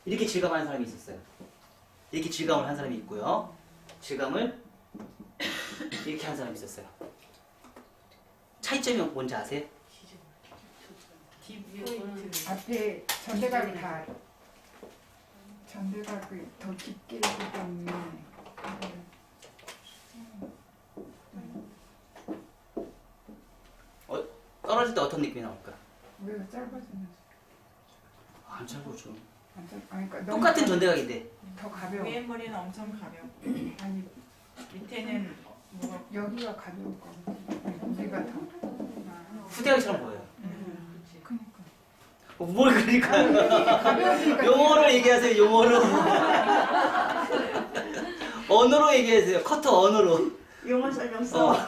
이렇게 질감하는 사람이 있었어요. 이렇게 질감을 한 사람이 있고요. 질감을 이렇게 한 사람이 있었어요. 차이점이 뭔지 아세요? 앞에 전대각이 다 전대각이 더 깊게 있기 때문에 떨어질 때 어떤 느낌이 나올까? 왜 짧아지면서 안 짧아져. 그러니까 너무 똑같은 전대각인데 더 가벼워. 위에 머리는 엄청 가벼워. 아니 밑에는 뭐가 여기가 가벼울 거고 여기가 더. 후대각처럼 보여요. 그러니까. 뭘 그러니까 가벼우니까 용어로 얘기하세요. 용어로. 언어로 얘기하세요. 커터 언어로. 용어 설명 써.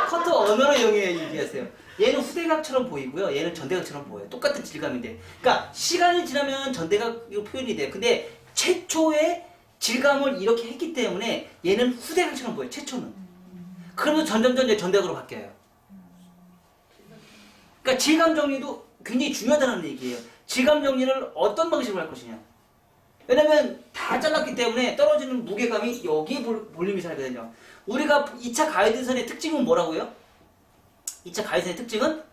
커터 언어로 얘기하세요. 얘는 후대각처럼 보이고요. 얘는 전대각처럼 보여요. 똑같은 질감인데. 그러니까 시간이 지나면 전대각 표현이 돼요. 근데 최초의 질감을 이렇게 했기 때문에 얘는 후대각처럼 보여요. 최초는. 그러면 점점점 이제 전대각으로 바뀌어요. 그러니까 질감 정리도 굉장히 중요하다는 얘기예요. 질감 정리를 어떤 방식으로 할 것이냐. 왜냐면 다 잘랐기 때문에 떨어지는 무게감이 여기에 볼륨이 살거든요. 우리가 2차 가이드선의 특징은 뭐라고요? 2차 가이드선의 특징은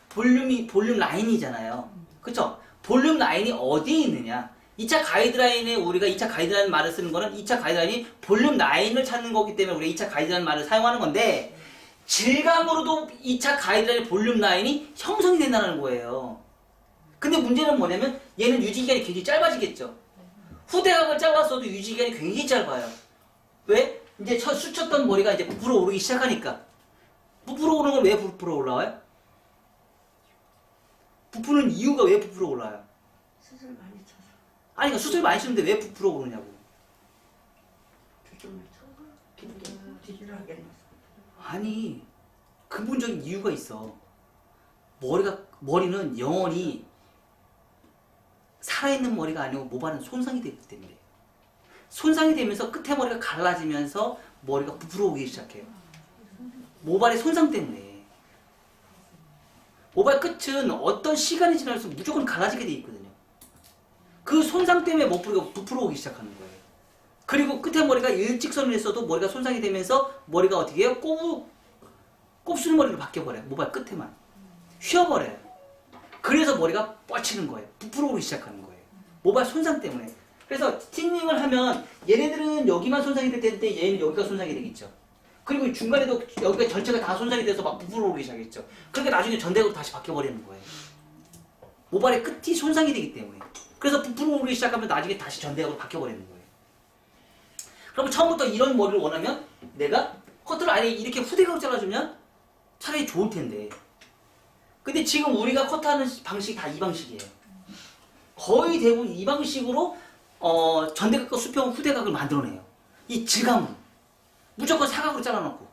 볼륨 라인이잖아요. 그쵸? 볼륨 라인이 어디에 있느냐? 2차 가이드라인에 우리가 2차 가이드라인 말을 쓰는 거는 2차 가이드라인이 볼륨 라인을 찾는 거기 때문에 우리가 2차 가이드라인 말을 사용하는 건데 질감으로도 2차 가이드라인 볼륨 라인이 형성이 된다는 거예요. 근데 문제는 뭐냐면 얘는 유지기간이 굉장히 짧아지겠죠. 후대각을 잘랐어도 유지기간이 굉장히 짧아요. 왜? 이제 수쳤던 머리가 이제 부풀어 오르기 시작하니까. 부풀어 오르는 건 왜 부풀어 올라와요? 부푸는 이유가 왜 부풀어 올라와요? 수술 많이 쳐서. 아니, 그러니까 수술 많이 치는데 왜 부풀어 오르냐고. 초점을 쳐서. 뒤질하게 놨어. 아니, 근본적인 이유가 있어. 머리는 영원히 살아있는 머리가 아니고 모발은 손상이 되기 때문에. 손상이 되면서 끝에 머리가 갈라지면서 머리가 부풀어 오기 시작해요. 모발의 손상 때문에. 모발 끝은 어떤 시간이 지나면서 무조건 갈라지게 돼 있거든요. 그 손상 때문에 머리가 부풀어 오기 시작하는 거예요. 그리고 끝에 머리가 일직선을 했어도 머리가 손상이 되면서 머리가 어떻게 해요? 곱슬 머리로 바뀌어버려요. 모발 끝에만. 휘어버려요. 그래서 머리가 뻗치는 거예요. 부풀어 오기 시작하는 거예요. 모발 손상 때문에. 그래서 스티닝을 하면 얘네들은 여기만 손상이 될 텐데 얘는 여기가 손상이 되겠죠. 그리고 중간에도 여기가 전체가 다 손상이 돼서 막 부풀어 오기 시작했죠. 그러니까 나중에 전대각으로 다시 바뀌어버리는 거예요. 모발의 끝이 손상이 되기 때문에. 그래서 부풀어 오기 시작하면 나중에 다시 전대각으로 바뀌어버리는 거예요. 그러면 처음부터 이런 머리를 원하면 내가 커트를 아예 이렇게 후대각으로 잘라주면 차라리 좋을 텐데. 근데 지금 우리가 커트하는 방식이 다 이 방식이에요. 거의 대부분 이 방식으로 전대각과 수평 후대각을 만들어내요. 이 질감은 무조건 사각으로 잘라놓고.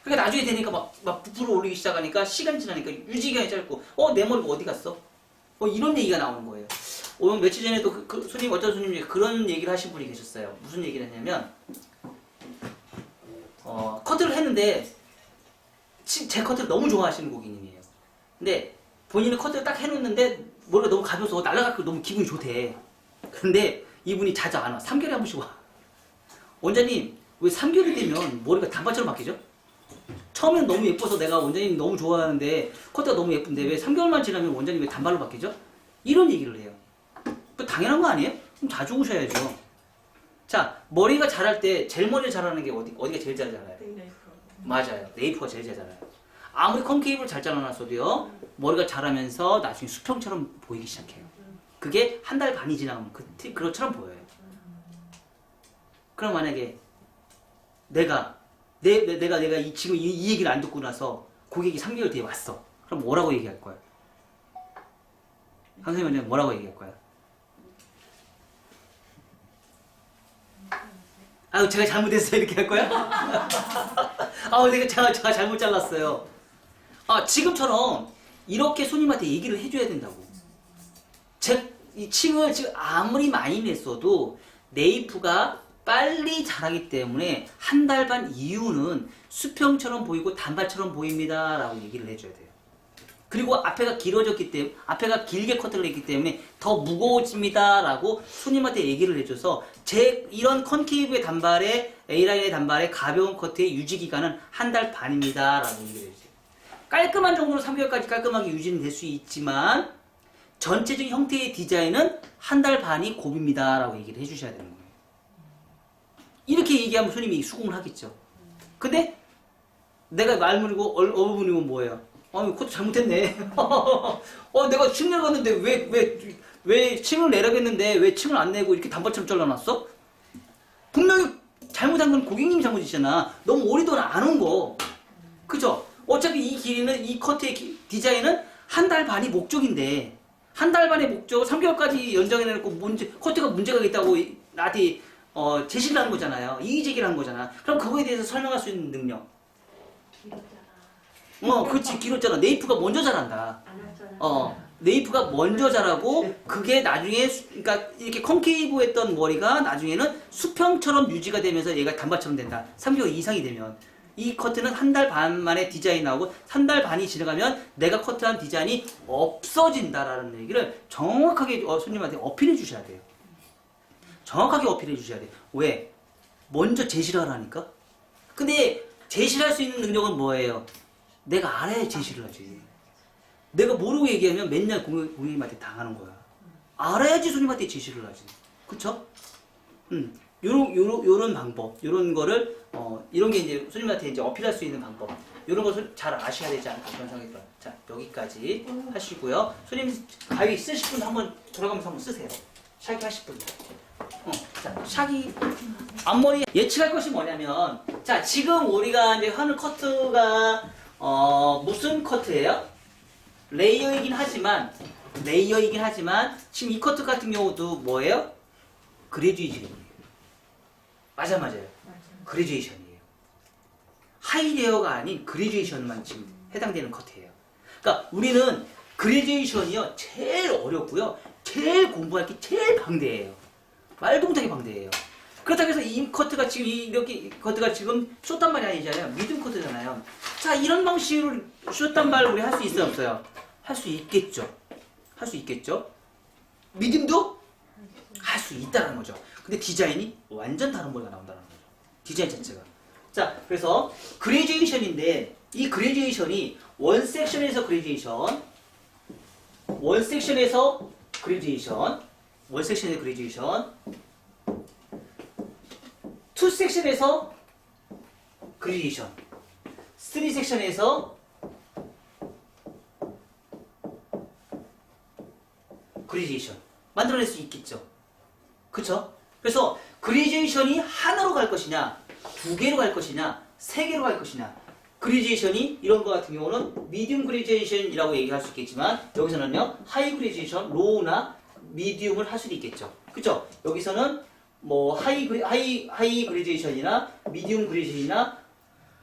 그러니까 나중에 되니까 막 부풀어 올리기 시작하니까 시간이 지나니까 유지기간이 짧고 내 머리가 어디 갔어? 이런 얘기가 나오는 거예요. 오늘 며칠 전에도 어떤 손님이 그런 얘기를 하신 분이 계셨어요. 무슨 얘기를 했냐면 커트를 했는데 제 커트를 너무 좋아하시는 고객님이에요. 근데 본인은 커트를 딱 해놓는데 머리가 너무 가벼워서 날아가고 너무 기분이 좋대. 근데 이분이 자주 안 와. 3개월에 한 번씩 와. 원장님 왜 3개월이 되면 머리가 단발처럼 바뀌죠? 처음엔 너무 예뻐서 내가 원장님 너무 좋아하는데 커트가 너무 예쁜데 왜 3개월만 지나면 원장님 왜 단발로 바뀌죠? 이런 얘기를 해요. 당연한 거 아니에요? 그럼 자주 오셔야죠. 자, 머리가 자랄 때 제일 머리를 자라는 게 어디가 제일 잘 자라요? 맞아요. 네이프가 제일 잘 자라요. 아무리 컨케이브를 잘 잘라놨어도요 머리가 자라면서 나중에 수평처럼 보이기 시작해요. 그게 한 달 반이 지나가면 그것처럼 보여요. 그럼 만약에 내가 지금 이 얘기를 안 듣고 나서 고객이 3개월 뒤에 왔어. 그럼 뭐라고 얘기할 거야? 선생님 원장님 뭐라고 얘기할 거야? 아유 제가 잘못했어요 이렇게 할 거야? 제가 잘못 잘랐어요. 지금처럼 이렇게 손님한테 얘기를 해줘야 된다고. 이 층을 지금 아무리 많이 냈어도 네이프가 빨리 자라기 때문에 한 달 반 이후는 수평처럼 보이고 단발처럼 보입니다 라고 얘기를 해줘야 돼요. 그리고 앞에가 길어졌기 때문에, 앞에가 길게 커트를 했기 때문에 더 무거워집니다라고 손님한테 얘기를 해줘서 이런 컨케이브의 단발에 A라인의 단발에 가벼운 커트의 유지 기간은 한 달 반입니다라고 얘기를 해주세요. 깔끔한 정도로 3개월까지 깔끔하게 유지는 될 수 있지만 전체적인 형태의 디자인은 한 달 반이 고비입니다라고 얘기를 해주셔야 되는 거예요. 이렇게 얘기하면 손님이 수긍을 하겠죠. 근데 내가 말문이고 어부문이고 뭐예요? 코트 잘못했네. 내가 침 내렸는데 왜 침을 내라겠는데 왜 침을 안 내고 이렇게 단발처럼 잘라놨어? 분명히 잘못한 건 고객님이 잘못이잖아. 너무 오리도는 안 온 거. 그죠? 어차피 이 길이는, 이 커트의 디자인은 한 달 반이 목적인데, 한 달 반의 목적을 3개월까지 연장해놓고 커트가 문제가 있다고 나한테 제시를 하는 거잖아요. 이의제기를 하는 거잖아. 그럼 그거에 대해서 설명할 수 있는 능력. 그렇지. 길었잖아. 네이프가 먼저 자란다. 안 하잖아. 네이프가 먼저 자라고 그게 나중에 그러니까 이렇게 컨케이브 했던 머리가 나중에는 수평처럼 유지가 되면서 얘가 단발처럼 된다. 3개월 이상이 되면 이 커트는 한 달 반 만에 디자인이 나오고 한 달 반이 지나가면 내가 커트한 디자인이 없어진다라는 얘기를 정확하게 손님한테 어필해 주셔야 돼요. 정확하게 어필해 주셔야 돼요. 왜? 먼저 제시를 하라니까? 근데 제시를 할 수 있는 능력은 뭐예요? 내가 알아야 제시를 하지. 내가 모르고 얘기하면 맨날 고객님한테 당하는 거야. 알아야지 손님한테 제시를 하지. 그쵸? 요런 방법, 요런 거를, 이런 게 이제 손님한테 이제 어필할 수 있는 방법. 요런 것을 잘 아셔야 되지 않을까 그런 생각이 들어요. 자, 여기까지 하시고요. 손님 가위 쓰실 분 한번 돌아가면서 한번 쓰세요. 샤기 하실 분. 자, 샤기 앞머리 예측할 것이 뭐냐면, 자, 지금 우리가 이제 하는 커트가 무슨 커트예요? 레이어이긴 하지만 지금 이 커트 같은 경우도 뭐예요? 그레듀에이션이에요. 맞아요. 그레듀에이션이에요. 하이 레어가 아닌 그레듀에이션만 지금 해당되는 커트예요. 그러니까 우리는 그레듀에이션이요 제일 어렵고요, 제일 공부할 게 제일 방대해요. 말도 못하게 방대해요. 그렇다고 해서 이 커트가 지금 이렇게 커트가 지금 숏단발이 아니잖아요. 미디움 커트잖아요. 자, 이런 방식으로 숏단발 우리 할 수 있어요, 없어요? 할 수 있겠죠. 할 수 있겠죠. 미디움도 할 수 있다는 거죠. 근데 디자인이 완전 다른 머리가 나온다는 거죠. 디자인 자체가. 자, 그래서 그레듀에이션인데 이 그레듀에이션이 원 섹션에서 그레듀에이션, 원 섹션에서 그레듀에이션, 원 섹션에서 그레듀에이션, 투 섹션에서 그레듀에이션, 3 섹션에서 그레듀에이션 만들어낼 수 있겠죠. 그쵸? 그래서 그레듀에이션이 하나로 갈 것이냐, 두 개로 갈 것이냐, 세 개로 갈 것이냐. 그레듀에이션이 이런 거 같은 경우는 미디움 그레듀에이션이라고 얘기할 수 있겠지만 여기서는요 하이 그레듀에이션, 로우나 미디움을 할 수도 있겠죠. 그쵸? 여기서는 뭐 하이 그레듀에이션이나 미디움 그레듀에이션이나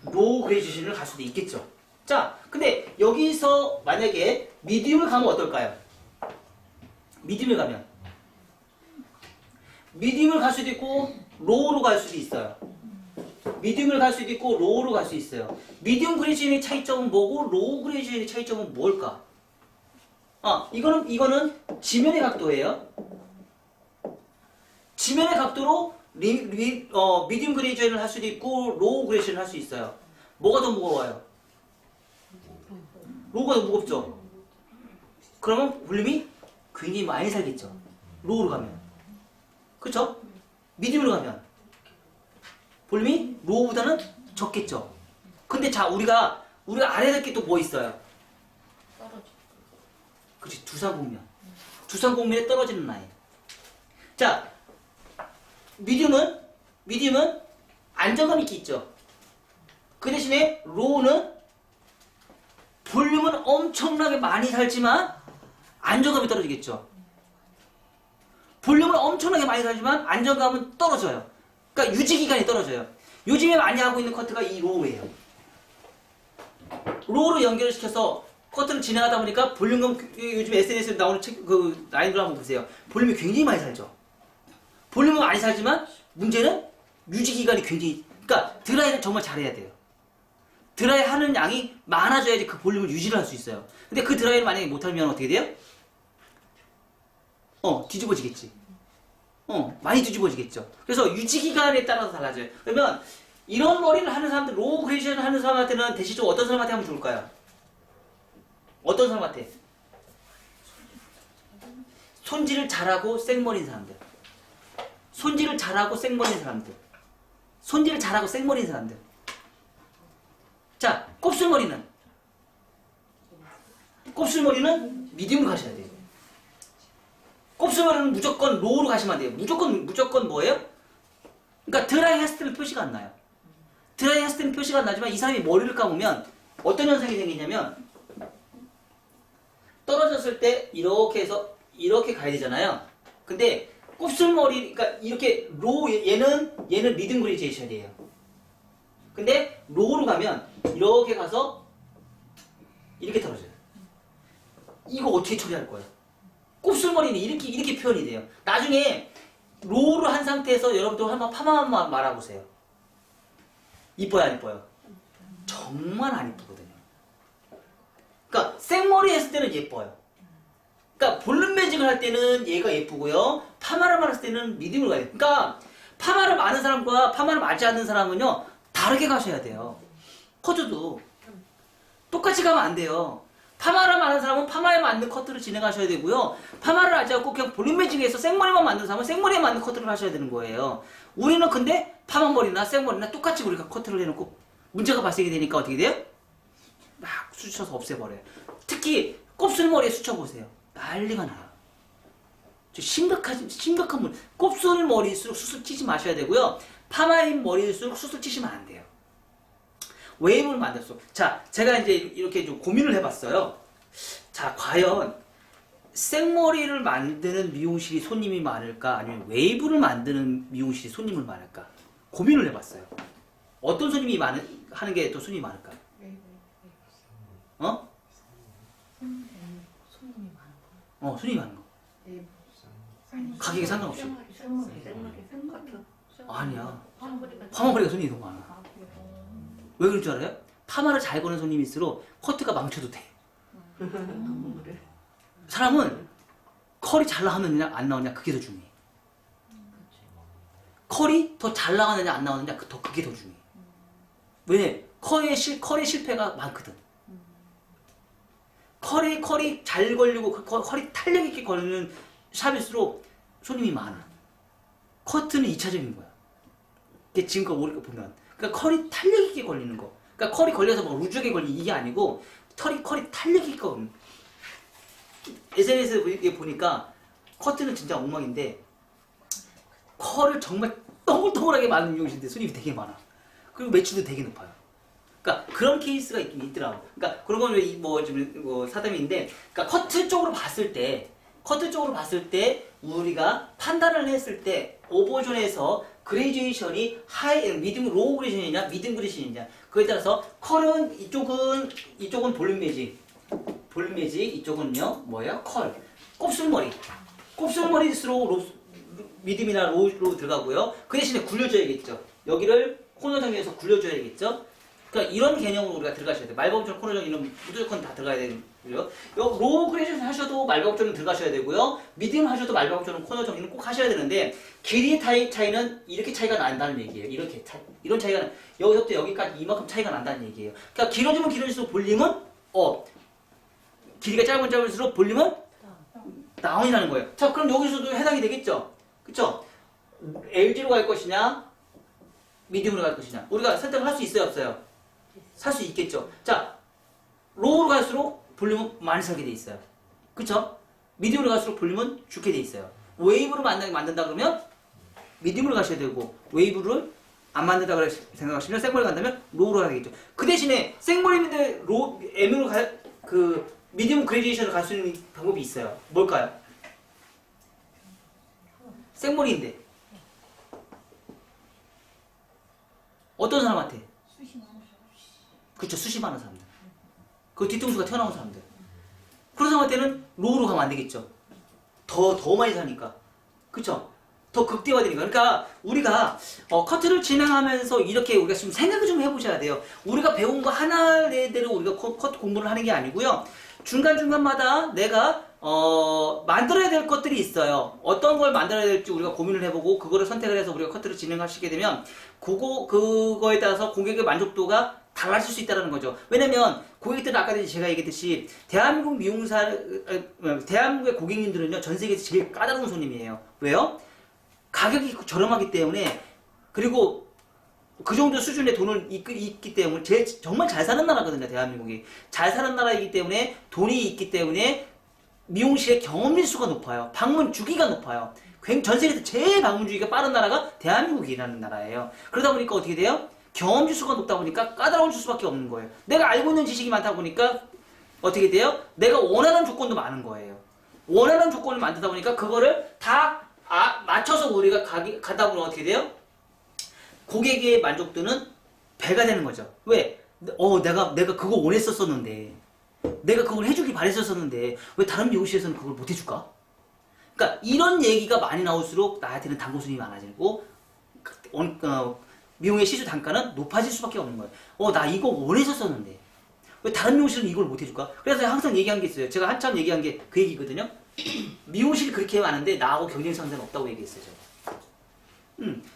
로우 그레듀에이션을 갈 수도 있겠죠. 자, 근데 여기서 만약에 미디움을 가면 어떨까요? 미디움을 가면 미디움을 갈 수도 있고 로우로 갈 수도 있어요. 미디움을 갈 수도 있고 로우로 갈 수 있어요. 미디움 그레듀에이션의 차이점은 뭐고 로우 그레듀에이션의 차이점은 뭘까? 이거는 지면의 각도예요. 지면의 각도로 미디움 그레듀에이션을 할 수도 있고 로우 그레듀에이션을 할 수 있어요. 뭐가 더 무거워요? 로우가 더 무겁죠? 그러면 볼륨이 굉장히 많이 살겠죠. 로우로 가면. 그쵸? 미디움으로 가면 볼륨이 로우보다는 적겠죠. 근데 자, 우리가 알아야 될 게 또 뭐 있어요? 그치, 두상공면. 두상공면에 떨어지는 라인. 자, 미디움은 안정감 있게 있죠. 그 대신에 로우는 볼륨은 엄청나게 많이 살지만 안정감이 떨어지겠죠. 볼륨은 엄청나게 많이 살지만 안정감은 떨어져요. 그러니까 유지기간이 떨어져요. 요즘에 많이 하고 있는 커트가 이 로우예요. 로우로 연결을 시켜서 커트를 진행하다 보니까 볼륨감, 요즘 SNS에 나오는 그 라인들 한번 보세요. 볼륨이 굉장히 많이 살죠. 볼륨은 많이 살지만 문제는 유지기간이 굉장히, 그러니까 드라이를 정말 잘해야 돼요. 드라이 하는 양이 많아져야지 그 볼륨을 유지를 할 수 있어요. 근데 그 드라이를 만약에 못하면 어떻게 돼요? 뒤집어지겠지. 많이 뒤집어지겠죠. 그래서 유지 기간에 따라서 달라져요. 그러면 이런 머리를 하는 사람들, 로우 그레이션 하는 사람한테는 대체적으로 어떤 사람한테 하면 좋을까요? 어떤 사람한테? 손질을 잘하고 생머리인 사람들. 손질을 잘하고 생머리인 사람들. 손질을 잘하고 생머리인 사람들. 자, 곱슬머리는? 곱슬머리는 미디움으로 가셔야 돼요. 곱슬머리는 무조건 로우로 가시면 안 돼요. 무조건 뭐예요? 그러니까 드라이 했을 때는 표시가 안 나요. 드라이 했을 때는 표시가 안 나지만 이 사람이 머리를 감으면 어떤 현상이 생기냐면 떨어졌을 때 이렇게 해서 이렇게 가야 되잖아요. 근데 곱슬머리, 그러니까 이렇게 로우, 얘는 리듬 그레이제이션이에요. 근데 로우로 가면 이렇게 가서 이렇게 떨어져요. 이거 어떻게 처리할 거예요? 곱슬머리는 이렇게 표현이 돼요. 나중에 로우를 한 상태에서 여러분들 한번 파마만 말아보세요. 이뻐요, 안 이뻐요? 정말 안 이쁘거든요. 그러니까 생머리 했을 때는 예뻐요. 그러니까 볼륨 매직을 할 때는 얘가 예쁘고요. 파마를 말았을 때는 미디움으로 가야 돼요. 그러니까 파마를 많은 사람과 파마를 맞지 않는 사람은요, 다르게 가셔야 돼요. 커트도 똑같이 가면 안 돼요. 파마를 많은 사람은 파마에 맞는 커트를 진행하셔야 되고요. 파마를 하지 않고 그냥 볼륨 매직에서 생머리만 만든 사람은 생머리에 맞는 커트를 하셔야 되는 거예요. 우리는 근데 파마머리나 생머리나 똑같이 우리가 커트를 해놓고 문제가 발생이 되니까 어떻게 돼요? 막 수쳐서 없애버려요. 특히 곱슬머리에 수쳐보세요. 난리가 나요. 심각한 물. 곱슬머리일수록 수술 치지 마셔야 되고요. 파마인 머리일수록 수술 치시면 안 돼요. 웨이브를 만들었어. 자, 제가 이제 이렇게 좀 고민을 해봤어요. 자, 과연 생머리를 만드는 미용실이 손님이 많을까? 아니면 웨이브를 만드는 미용실이 손님을 많을까? 고민을 해봤어요. 어떤 손님이 하는 게 더 손님이 많을까? 손님이 많은 거. 가격에 상관없이. 아니야. 파마머리가 손님이 더 많아. 왜 그럴 줄 알아요? 파마를 잘 거는 손님일수록 커트가 망쳐도 돼. 사람은 컬이 잘 나오느냐 안 나오느냐 그게 더 중요해. 컬이 더 잘 나가느냐 안 나오느냐 그게 더 중요해. 왜? 컬의 실패가 많거든. 컬이 잘 걸리고 컬이 탄력 있게 걸리는 샵일수록 손님이 많아. 커트는 2차적인 거야. 이게 지금껏 우리가 보면. 그러니까 컬이 탄력 있게 걸리는 거. 그러니까 컬이 걸려서 막 루즈하게 걸리는 이게 아니고 컬이 탄력 있게 걸리는. SNS에 보니까 커트는 진짜 엉망인데 컬을 정말 동글동글하게 많은 미용실인데 손님이 되게 많아. 그리고 매출도 되게 높아요. 그러니까 그런 케이스가 있긴 있더라고. 그러니까 그런 건 지금 사담인데, 그러니까 커트 쪽으로 봤을 때 우리가 판단을 했을 때 오버존에서 그레이제이션이 미디움 로우 그레이션이냐 미디움 그레이션이냐 그에 따라서 컬은 이쪽은 볼륨 매직 이쪽은요 뭐예요? 컬. 곱슬머리일수록 미디움이나 로우로 들어가고요. 그 대신에 굴려줘야겠죠. 여기를 코너 정리해서 굴려줘야겠죠. 그러니까 이런 개념으로 우리가 들어가셔야 돼요. 말버벅존, 코너 정리는 무조건 다 들어가야 되고요. 로우 그레이션 하셔도 말버벅존은 들어가셔야 되고요. 미디움 하셔도 말버벅존은 코너 정리는 꼭 하셔야 되는데 길이의 차이는 이렇게 차이가 난다는 얘기예요. 이런 차이가 여기서부터 여기까지 이만큼 차이가 난다는 얘기예요. 그러니까 길어지면 길어질수록 볼륨은 길이가 짧을수록 볼륨은 다운이라는 거예요. 자, 그럼 여기서도 해당이 되겠죠? 그쵸? LG로 갈 것이냐 미디움으로 갈 것이냐 우리가 선택을 할 수 있어요 없어요? 살 수 있겠죠. 자, 로우로 갈수록 볼륨은 많이 살게 돼 있어요. 그쵸? 미디움으로 갈수록 볼륨은 죽게 돼 있어요. 웨이브로 만든다 그러면 미디움으로 가셔야 되고 웨이브를 안 만든다고 생각하시면 생머리 간다면 로우로 가야 되겠죠. 그 대신에 생머리인데 M으로 미디움 그레이제이션을 갈 수 있는 방법이 있어요. 뭘까요? 생머리인데 어떤 사람한테? 그쵸, 수시 많은 사람들. 그 뒤통수가 튀어나온 사람들. 그런 사람한테는 로우로 가면 안 되겠죠. 더 많이 사니까. 그쵸? 더 극대화되는 거예요. 그러니까 우리가 커트를 진행하면서 이렇게 우리가 좀 생각을 좀 해보셔야 돼요. 우리가 배운 거 하나대로 우리가 커트 공부를 하는 게 아니고요. 중간중간마다 내가 만들어야 될 것들이 있어요. 어떤 걸 만들어야 될지 우리가 고민을 해보고 그거를 선택을 해서 우리가 커트를 진행하시게 되면 그거에 따라서 고객의 만족도가 달라질 수 있다는 거죠. 왜냐면 고객들은 아까 제가 얘기했듯이 대한민국의 고객님들은요 전 세계에서 제일 까다로운 손님이에요. 왜요? 가격이 저렴하기 때문에 그리고 그 정도 수준의 돈을 있기 때문에 정말 잘 사는 나라거든요. 대한민국이 잘 사는 나라이기 때문에 돈이 있기 때문에 미용실의 경험일수가 높아요. 방문 주기가 높아요. 전 세계에서 제일 방문 주기가 빠른 나라가 대한민국이라는 나라예요. 그러다 보니까 어떻게 돼요? 경험 지수가 높다 보니까 까다로운 수밖에 없는 거예요. 내가 알고 있는 지식이 많다 보니까 어떻게 돼요? 내가 원하는 조건도 많은 거예요. 원하는 조건을 만들다 보니까 그거를 다 맞춰서 우리가 가다 보면 어떻게 돼요? 고객의 만족도는 배가 되는 거죠. 왜? 내가 그거 원했었었는데 내가 그걸 해주길 바랬었었는데 왜 다른 미용실에서는 그걸 못 해줄까? 그러니까 이런 얘기가 많이 나올수록 나한테는 단골 손님이 많아지고 미용의 시주 단가는 높아질 수밖에 없는 거예요. 나 이거 원했었었는데 왜 다른 미용실은 이걸 못 해줄까? 그래서 항상 얘기한 게 있어요. 제가 한참 얘기한 게 그 얘기거든요. 미용실이 그렇게 많은데 나하고 경쟁 상대는 없다고 얘기했어요. 제가.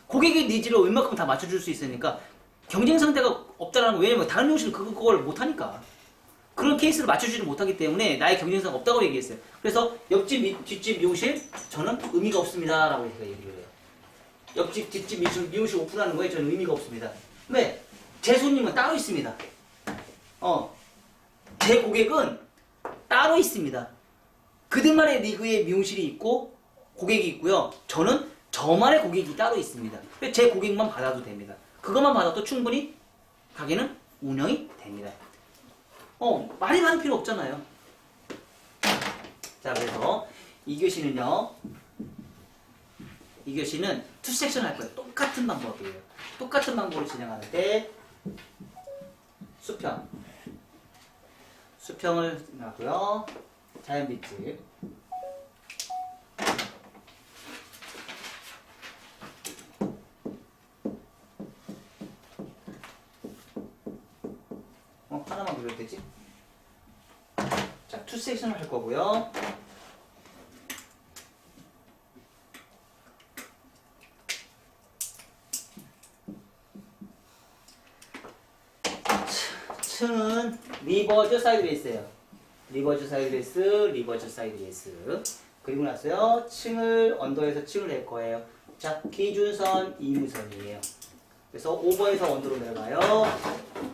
고객의 니즈를 웬만큼 다 맞춰줄 수 있으니까 경쟁 상대가 없다는 거. 왜냐면 다른 미용실은 그걸 못하니까. 그런 케이스를 맞춰주지 못하기 때문에 나의 경쟁사가 없다고 얘기했어요. 그래서 옆집, 뒷집 미용실 저는 의미가 없습니다 라고 제가 얘기를 해요. 옆집, 뒷집 미용실 오픈하는 거에 저는 의미가 없습니다. 왜? 제 손님은 따로 있습니다. 제 고객은 따로 있습니다. 그들만의 리그의 미용실이 있고 고객이 있고요. 저는 저만의 고객이 따로 있습니다. 제 고객만 받아도 됩니다. 그것만 받아도 충분히 가게는 운영이 됩니다. 말이 많을 필요 없잖아요. 자, 그래서 2교시는요. 2교시는 2섹션 할 거예요. 똑같은 방법이에요. 똑같은 방법으로 진행하는데 수평을 하고요. 자연 빗질. 하나만 그려도 되지? 자, 2섹션을 할 거고요. 층은 리버즈 사이드 베이스예요. 리버즈 사이드 베이스, 리버즈 사이드 베이스. 그리고 나서요. 층을 언더에서 층을 낼 거예요. 자, 기준선 이무선이에요. 그래서 5번에서 언더로 내려가요.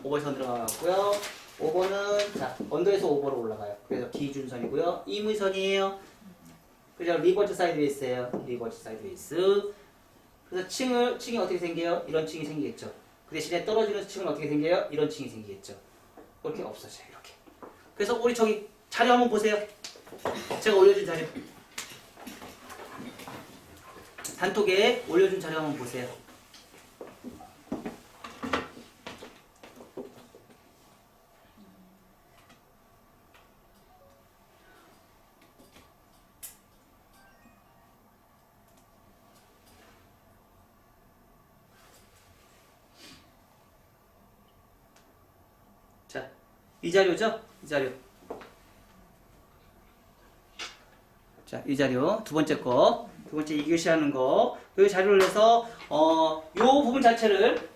5번에서 언더로 나갔고요. 5번은 자 언더에서 5번으로 올라가요. 그래서 기준선이고요. 이무선이에요. 그래서 리버즈 사이드 베이스예요. 리버즈 사이드 베이스. 그래서 층이 어떻게 생겨요? 이런 층이 생기겠죠. 그 대신에 떨어지는 층은 어떻게 생겨요? 이런 층이 생기겠죠. 이렇게 없어져요. 이렇게. 그래서 우리 저기 자료 한번 보세요. 제가 올려준 자료. 단톡에 올려준 자료 한번 보세요. 자, 이 자료죠? 이 자료. 자, 이 자료. 두 번째 거. 두 번째 2교시 하는 거. 이 자료를 해서, 요 부분 자체를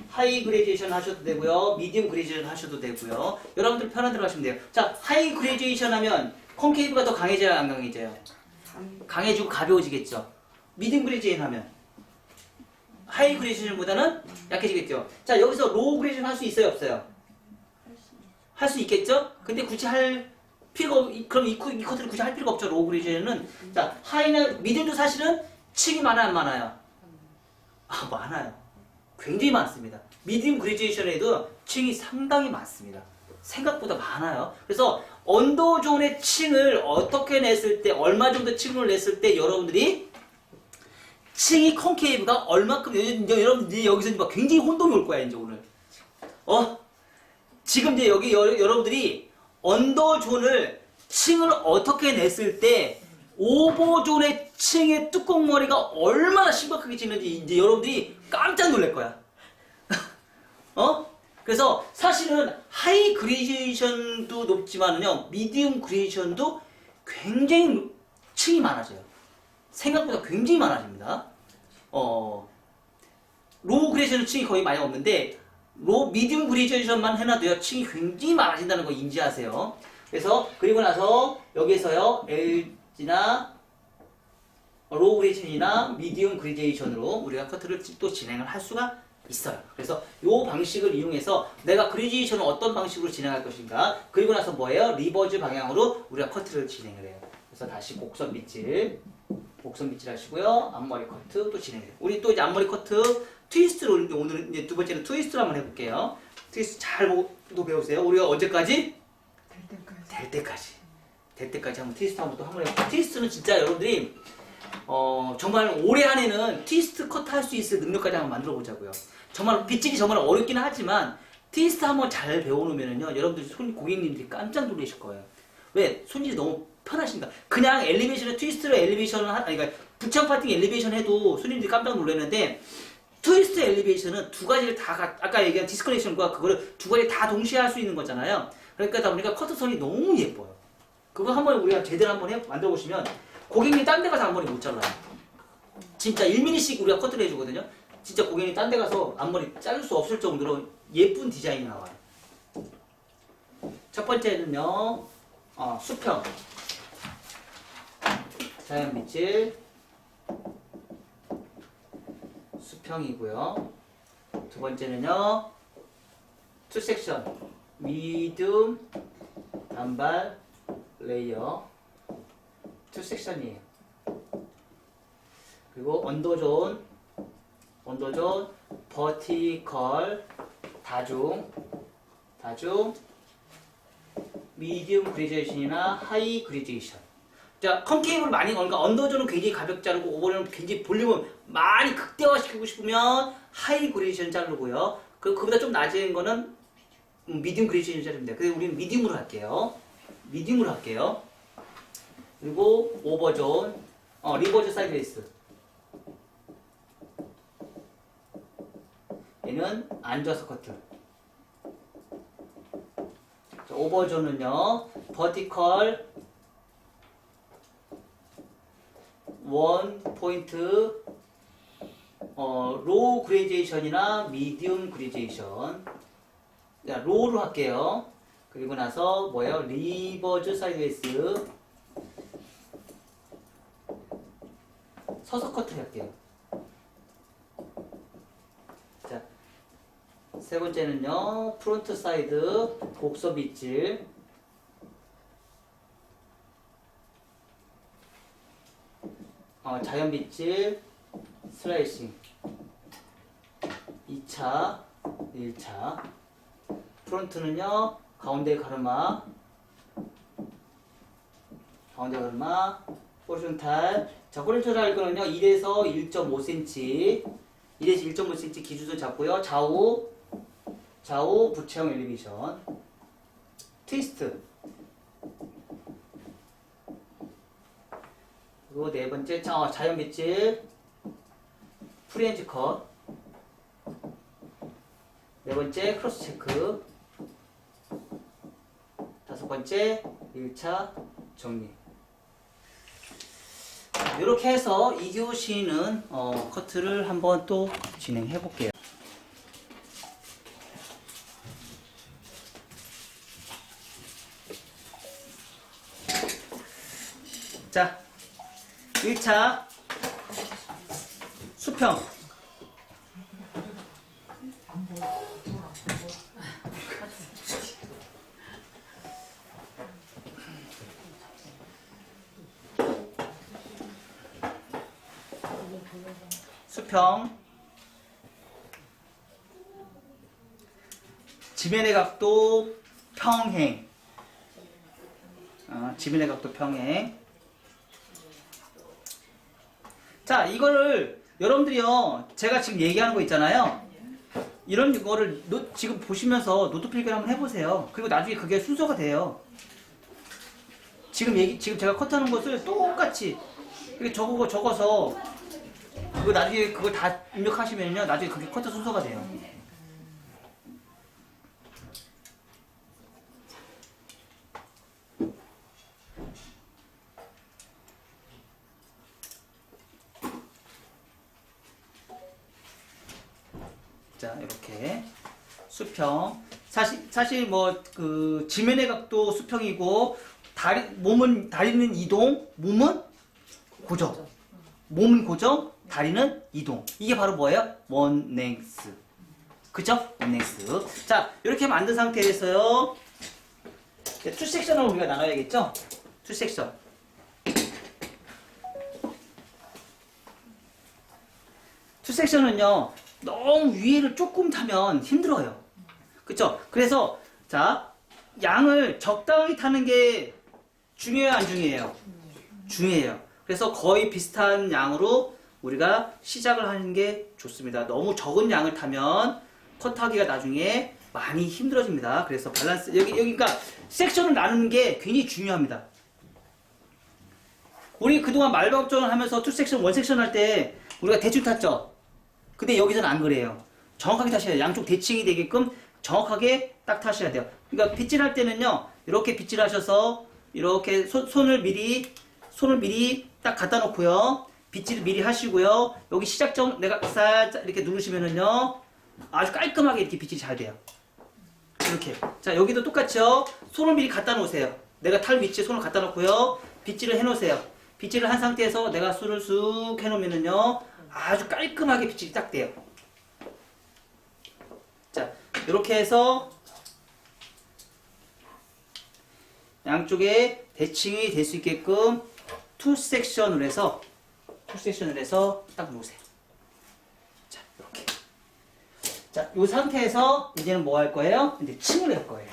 하이 그레듀에이션 하셔도 되고요. 미디움 그레듀에이션 하셔도 되고요. 여러분들 편한 대로 하시면 돼요. 자, 하이 그레듀에이션 하면 콘케이브가 더 강해져요, 안 강해져요? 강해지고 가벼워지겠죠. 미디움 그레듀에이션 하면 하이 그레듀에이션보다는 약해지겠죠. 자, 여기서 로우 그레듀에이션 할 수 있어요, 없어요? 할 수 있겠죠? 근데 굳이 할 필요가 그럼 이 코드를 굳이 할 필요가 없죠. 로우 그레듀에이션은. 자, 하이나 미디움도 사실은 층이 많아요, 안 많아요? 많아요. 굉장히 많습니다. 미디움 그레듀에이션에도 층이 상당히 많습니다. 생각보다 많아요. 그래서 언더존의 층을 어떻게 냈을 때, 얼마 정도 층을 냈을 때 여러분들이 층이 콘케이브가 얼마큼, 여러분들 여기서 막 굉장히 혼동이 올 거야, 이제 오늘. 지금 이제 여기 여러분들이 언더존을 층을 어떻게 냈을 때 오버존의 층의 뚜껑머리가 얼마나 심각하게 찍는지 이제 여러분들이 깜짝 놀랄 거야. 그래서 사실은 하이 그레이데이션도 높지만요, 미디움 그레이데이션도 굉장히 층이 많아져요. 생각보다 굉장히 많아집니다. 로우 그레이데이션은 층이 거의 많이 없는데, 미디움 그레이데이션만 해놔도요, 층이 굉장히 많아진다는 거 인지하세요. 그래서, 그리고 나서, 여기에서요, LG나, 로우 그레이데이션이나 미디움 그레이데이션으로 우리가 커트를 또 진행을 할 수가 있어요. 그래서 이 방식을 이용해서 내가 그레이데이션을 어떤 방식으로 진행할 것인가, 그리고 나서 뭐예요? 리버즈 방향으로 우리가 커트를 진행을 해요. 그래서 다시 곡선 빗질 하시고요. 앞머리 커트 또 진행해요. 우리 또 이제 앞머리 커트 트위스트를 오늘 이제 두 번째는 트위스트를 한번 해볼게요. 트위스트 잘 또 배우세요. 우리가 언제까지? 될 때까지 한번 트위스트 한번 해볼게요. 트위스트는 진짜 여러분들이 정말 올해 안에는 트위스트 커트 할 수 있을 능력까지 한번 만들어 보자고요. 정말 빗질이 정말 어렵긴 하지만 트위스트 한번 잘 배워놓으면요, 여러분들 고객님들이 깜짝 놀라실 거예요. 왜? 손질이 너무 편하신가? 그냥 엘리베이션에 트위스트로 엘리베이션을 그러니까 부착 파팅 엘리베이션 해도 손님들이 깜짝 놀랐는데, 트위스트 엘리베이션은 두 가지를 다 아까 얘기한 디스커넥션과 그거를 두 가지 다 동시에 할 수 있는 거잖아요. 그러니까 보니까 커트선이 너무 예뻐요. 그거 한번 우리가 제대로 한번 만들어 보시면 고객님 딴 데 가서 앞머리 못 잘라요. 진짜 1mm씩 우리가 커트를 해주거든요. 진짜 고객님 딴 데 가서 앞머리 자를 수 없을 정도로 예쁜 디자인이 나와요. 첫 번째는요, 수평. 자연 빗질. 수평이고요. 두 번째는요, 투 섹션. 미디움, 단발, 레이어. 투 섹션이에요. 그리고 언더존, 버티컬, 다중, 미디움 그레이데이션이나 하이 그레이데이션. 자, 컨케이브를 많이, 그러니까 언더존은 굉장히 가볍게 자르고 오버존은 굉장히 볼륨을 많이 극대화시키고 싶으면 하이 그레이데이션 자르고요. 그보다 좀 낮은 거는 미디움 그레이데이션 자르면 돼요. 그래서 우리는 미디움으로 할게요. 그리고 오버존, 리버즈 사이드레이스. 얘는 앉아서 커트. 자, 오버존은요, 버티컬, 원 포인트, 로우 그레이데이션이나 미디움 그레이데이션. 자, 로우로 할게요. 그리고 나서 뭐예요? 리버즈 사이드웨이스. 서서 커트 할게요. 자, 세 번째는요, 프론트 사이드 곡선 빗질. 자연 빗질, 슬라이싱. 2차, 1차. 프론트는요, 가운데 가르마, 호리존탈. 자, 호리존탈 거는요, 1에서 1.5cm, 기준선 잡고요. 좌우 부채형 엘리베이션. 트위스트. 그리고 네 번째, 자연 빗질, 프리엔즈 컷. 네 번째, 크로스 체크. 다섯 번째, 1차 정리. 이렇게 해서 2교시는 커트를 한번 또 진행해 볼게요. 자, 1차 수평. 지면의 각도 평행. 지면의 각도 평행. 자, 이거를 여러분들이요, 제가 지금 얘기하는 거 있잖아요. 이런 거를 지금 보시면서 노트 필기를 한번 해보세요. 그리고 나중에 그게 순서가 돼요. 지금 제가 컷하는 것을 똑같이 이렇게 적어서 그거 나중에 그걸 다 입력하시면요 나중에 그게 커터 순서가 돼요. 자 이렇게 수평 사실 뭐 그 지면의 각도 수평이고 다리는 이동, 몸은 고정. 몸은 고정, 다리는 이동. 이게 바로 뭐예요? 원랭스. 그죠? 원랭스. 자, 이렇게 만든 상태에서요. 투 섹션을 우리가 나눠야겠죠? 투 섹션. 투 섹션은요. 너무 위에를 조금 타면 힘들어요. 그쵸? 그래서 자, 양을 적당히 타는 게 중요해요, 안 중요해요? 중요해요. 그래서 거의 비슷한 양으로 우리가 시작을 하는 게 좋습니다. 너무 적은 양을 타면 컷하기가 나중에 많이 힘들어집니다. 그래서 밸런스, 여기 그러니까 섹션을 나누는 게 굉장히 중요합니다. 우리 그동안 말박전을 하면서 투 섹션, 원 섹션 할 때 우리가 대충 탔죠? 근데 여기서는 안 그래요. 정확하게 타셔야 돼요. 양쪽 대칭이 되게끔 정확하게 딱 타셔야 돼요. 그러니까 빗질할 때는요, 이렇게 빗질하셔서 이렇게 손을 미리 딱 갖다 놓고요. 빗질 미리 하시고요. 여기 시작점 내가 살짝 이렇게 누르시면은요, 아주 깔끔하게 이렇게 빗질이 잘 돼요. 이렇게. 자, 여기도 똑같죠? 손을 미리 갖다 놓으세요. 내가 탈 위치에 손을 갖다 놓고요. 빗질을 해 놓으세요. 빗질을 한 상태에서 내가 손을 쑥 해 놓으면은요, 아주 깔끔하게 빗질이 딱 돼요. 자, 이렇게 해서 양쪽에 대칭이 될 수 있게끔 투 섹션을 해서 딱 놓으세요. 자, 이렇게. 자, 이 상태에서 이제는 뭐 할 거예요? 이제 층을 낼 거예요.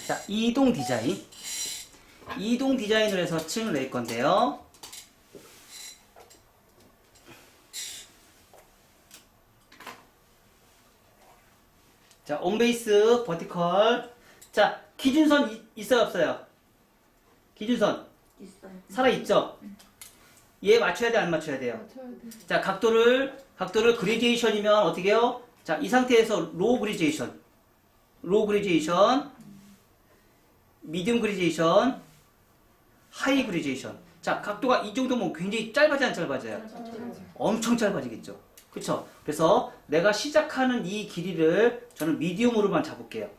자, 이동 디자인을 해서 층을 낼 건데요. 자, 온베이스, 버티컬. 자, 기준선 있어요, 없어요? 기준선. 있어요. 살아있죠? 얘 맞춰야 돼, 안 맞춰야 돼요? 맞춰야 돼. 자, 각도를 그레디에이션이면 어떻게 해요? 자, 이 상태에서 로우 그레디에이션, 미디움 그레디에이션, 하이 그레디에이션. 자, 각도가 이 정도면 굉장히 짧아지 안 짧아져요? 엄청 짧아지겠죠. 그쵸? 그래서 내가 시작하는 이 길이를 저는 미디움으로만 잡을게요.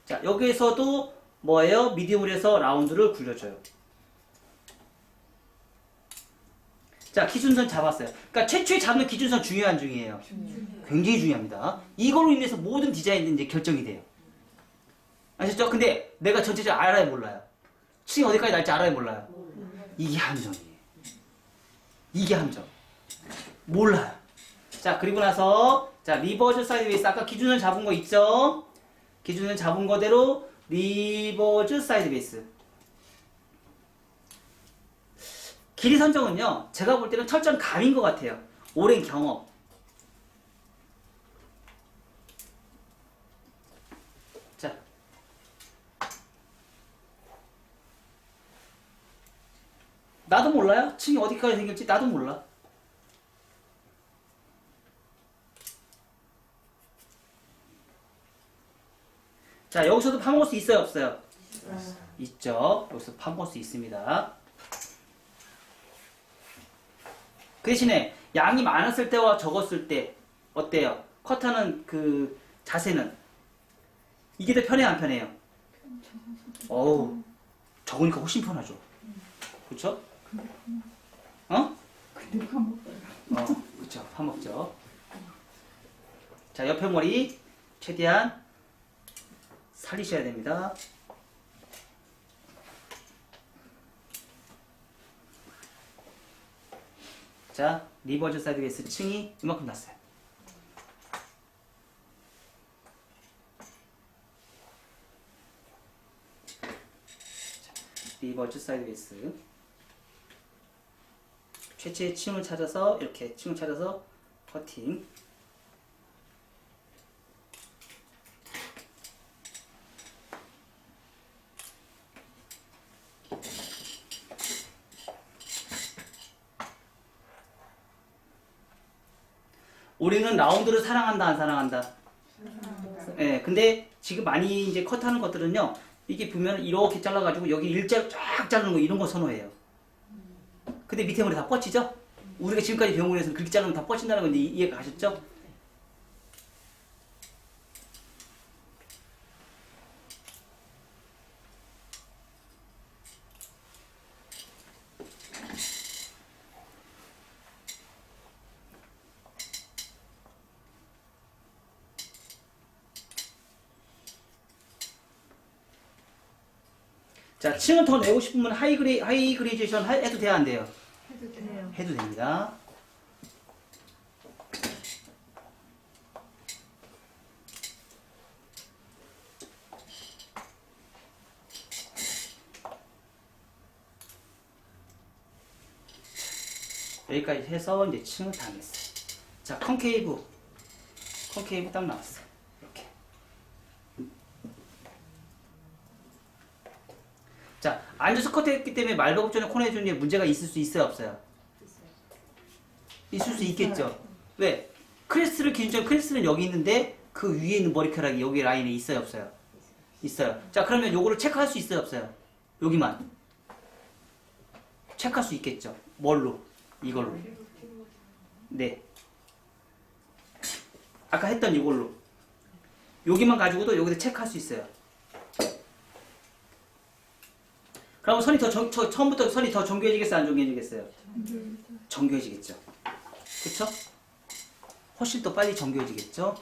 자, 여기에서도 뭐예요? 미디움으로 해서 라운드를 굴려줘요. 자, 기준선 잡았어요. 그러니까 최초에 잡는 기준선 중요해요, 안 중요해요? 굉장히 중요합니다. 이걸로 인해서 모든 디자인이 이제 결정이 돼요. 아셨죠? 근데 내가 전체적으로 알아요, 몰라요? 층이 어디까지 날지 알아요, 몰라요? 이게 함정이에요. 이게 함정. 몰라요. 자, 그리고 나서 자, 리버즈 사이드웨이스 아까 기준을 잡은 거 있죠? 기준을 잡은 거대로 리버즈 사이드웨이스. 길이 선정은요, 제가 볼 때는 철저한 감인 것 같아요. 오랜 경험. 자. 나도 몰라요. 층이 어디까지 생길지 나도 몰라. 자, 여기서도 파먹을 수 있어요, 없어요? 있죠. 여기서 파먹을 수 있습니다. 그 대신에 양이 많았을 때와 적었을 때 어때요? 컷하는 그 자세는 이게 더 편해요, 안 편해요? 어우, 적으니까 훨씬 편하죠. 그쵸? 어? 근데 파먹어요. 그쵸. 파먹죠. 자, 옆에 머리 최대한 살리셔야 됩니다. 자, 리버즈 사이드웨이스 층이 이만큼 났어요. 자, 리버즈 사이드웨이스 최초의 층을 찾아서 이렇게 층을 찾아서 커팅. 우리는 라운드를 사랑한다, 안 사랑한다? 예, 근데 지금 많이 이제 컷하는 것들은요, 이게 보면 이렇게 잘라가지고 여기 일자로 쫙 자르는 거 이런 거 선호해요. 근데 밑에 머리 다 뻗치죠? 우리가 지금까지 배운 거에서는 그렇게 자르면 다 뻗친다는 건 이해가 가셨죠? 자, 층을 더 내고 싶으면 하이 그레이제이션 해도 돼야 안 돼요? 해도 돼요. 해도 됩니다. 여기까지 해서 이제 층을 다 냈어요. 자, 컨케이브 딱 나왔어요. 이렇게. 자, 앉아서 컷했기 때문에 말버겁 전에 코너에 주는 문제가 있을 수 있어요, 없어요? 있을 수 있겠죠. 왜? 크레스를 기준적으로 크레스는 여기 있는데 그 위에 있는 머리카락이 여기 라인에 있어요, 없어요? 있어요. 자, 그러면 요거를 체크할 수 있어요, 없어요? 여기만 체크할 수 있겠죠. 뭘로? 이걸로. 네. 아까 했던 이걸로. 여기만 가지고도 여기서 체크할 수 있어요. 그럼 선이 처음부터 선이 더 정교해지겠어요, 안 정교해지겠어요? 정교해지겠죠. 그쵸? 훨씬 더 빨리 정교해지겠죠?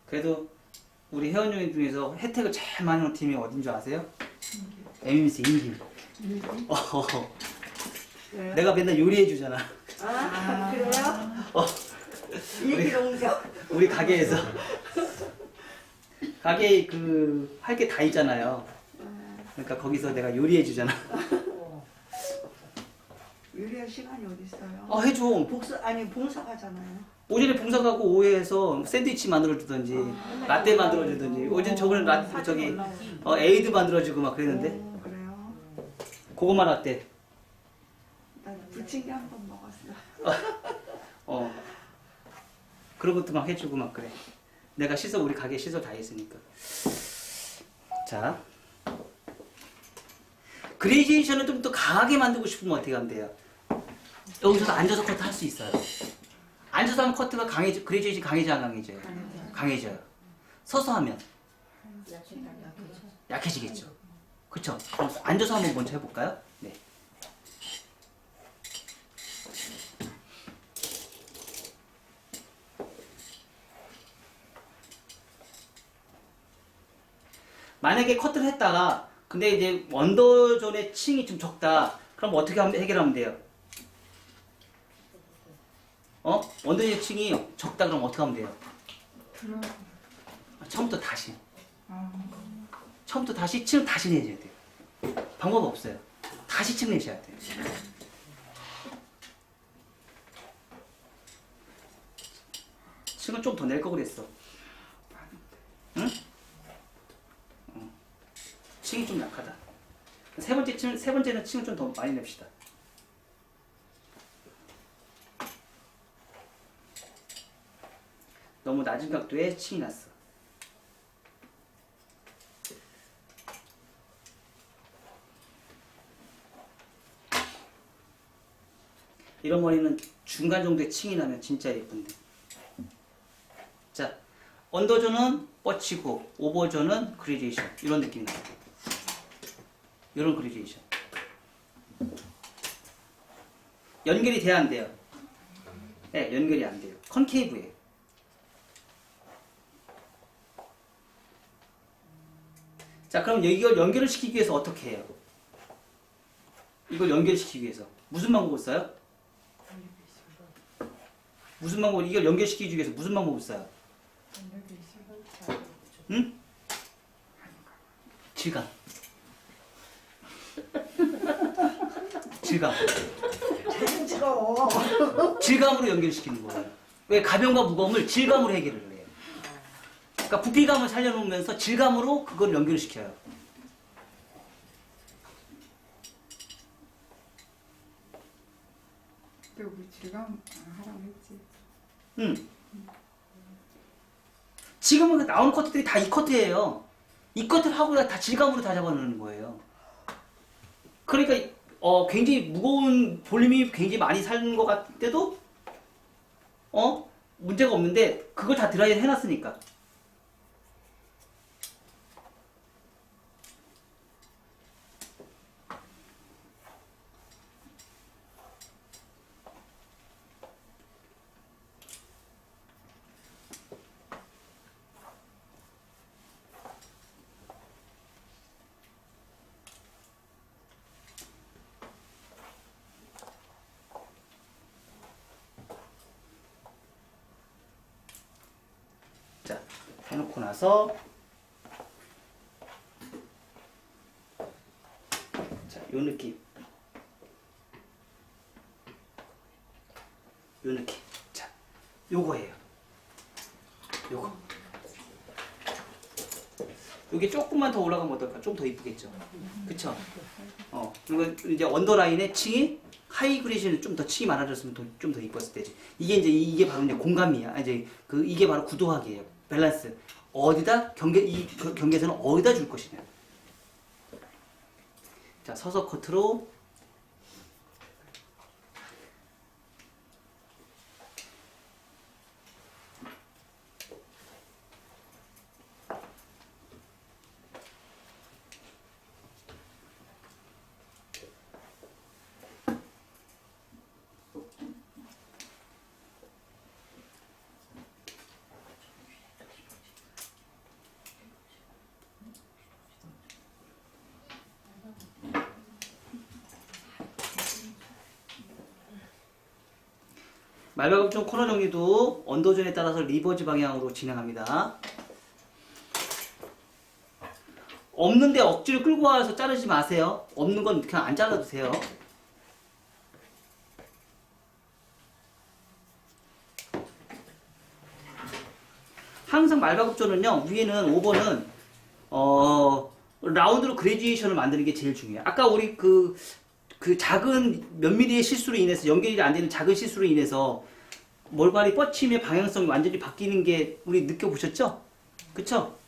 그래도 우리 회원님 중에서 혜택을 제일 많이 얻는 팀이 어딘 줄 아세요? MMC 인김. 왜요? 내가 맨날 요리해 주잖아. 아, 그래요? 어, 일기농장. 우리 가게에서 가게에 그 할 게 다 있잖아요. 그러니까 거기서 내가 요리해 주잖아. 요리할 시간이 어디 있어요? 해줘. 봉사 가잖아요. 오전에 봉사 가고 오후에서 샌드위치 만들어 주든지 라떼 만들어 주든지 오전 저번에 저기 에이드 만들어 주고 막 그랬는데 그래요? 그거만 라떼. 나 부침개 한 번 먹었어. 그런 것도 막 해주고 막 그래. 내가 시설 우리 가게 시설 다 했으니까. 자, 그레이제이션을 좀 더 강하게 만들고 싶으면 어떻게 하면 돼요? 여기서도 앉아서 커트 할 수 있어요. 앉아서 하면 커트가 그레이제이션 강해져 안 강해져요? 강해져요. 서서 하면 약해지겠죠. 그쵸? 그럼 앉아서 한번 먼저 해볼까요? 네. 만약에 커트를 했다가 근데 이제 원더존의 층이 좀 적다. 그럼 어떻게 해결하면 돼요? 원더존의 층이 적다 그러면 어떻게 하면 돼요? 처음부터 다시. 처음부터 다시 층 다시 내줘야 돼요. 방법 없어요. 다시 층 내셔야 돼요. 층을 좀 더 낼 거 그랬어. 응? 층이 좀 약하다. 세 번째는 층을 좀 더 많이 냅시다. 너무 낮은 각도에 층이 났어. 이런 머리는 중간 정도의 층이 나면 진짜 예쁜데. 자, 언더존은 뻗치고 오버존은 그레디에이션 이런 느낌이 나요. 이런 그레디에이션. 연결이 돼야 안 돼요? 네, 연결이 안 돼요. 컨케이브예요. 자, 그럼 이걸 연결을 시키기 위해서 어떻게 해요? 이걸 연결시키기 위해서 무슨 방법을 써요? 무슨 방법? 이걸 연결시키기 위해서 무슨 방법을 써요? 응? 질감. 질감. 찍어. 질감으로 연결시키는 거예요. 왜 가벼움과 무거움을 질감으로 해결을 해요. 그러니까 부피감을 살려놓으면서 질감으로 그걸 연결시켜요. 근데 우리 질감 하라고 했지. 응. 지금은 나오는 커트들이 다 이 커트예요. 이 커트를 하고 다 질감으로 다 잡아놓는 거예요. 그러니까 굉장히 무거운 볼륨이 굉장히 많이 사는 것 같은데도 문제가 없는데 그걸 다 드라이 해놨으니까. 자, 해놓고 나서 자, 요 느낌. 요 느낌. 자, 요거예요. 요거. 요게 조금만 더 올라가면 어떨까? 좀 더 이쁘겠죠? 그쵸? 그리고 이제 언더라인에 층이 하이 그레이션은 좀 더 층이 많아졌으면 좀 더 이뻤을 때지. 이게 바로 이제 공감이야. 이제 이게 바로 구도학이에요. 밸런스. 어디다 경계선은 어디다 줄 것이냐. 자, 서서 커트로 말발굽정 코너 정리도 언더존에 따라서 리버즈 방향으로 진행합니다. 없는데 억지로 끌고 와서 자르지 마세요. 없는 건 그냥 안 잘라도 돼요. 항상 말발굽정은요, 위에는 5번은 라운드로 그레듀에이션을 만드는 게 제일 중요해요. 아까 우리 그 작은 몇 미리의 실수로 인해서 연결이 안 되는 작은 실수로 인해서 몰발이 뻗침의 방향성이 완전히 바뀌는 게 우리 느껴보셨죠? 그쵸?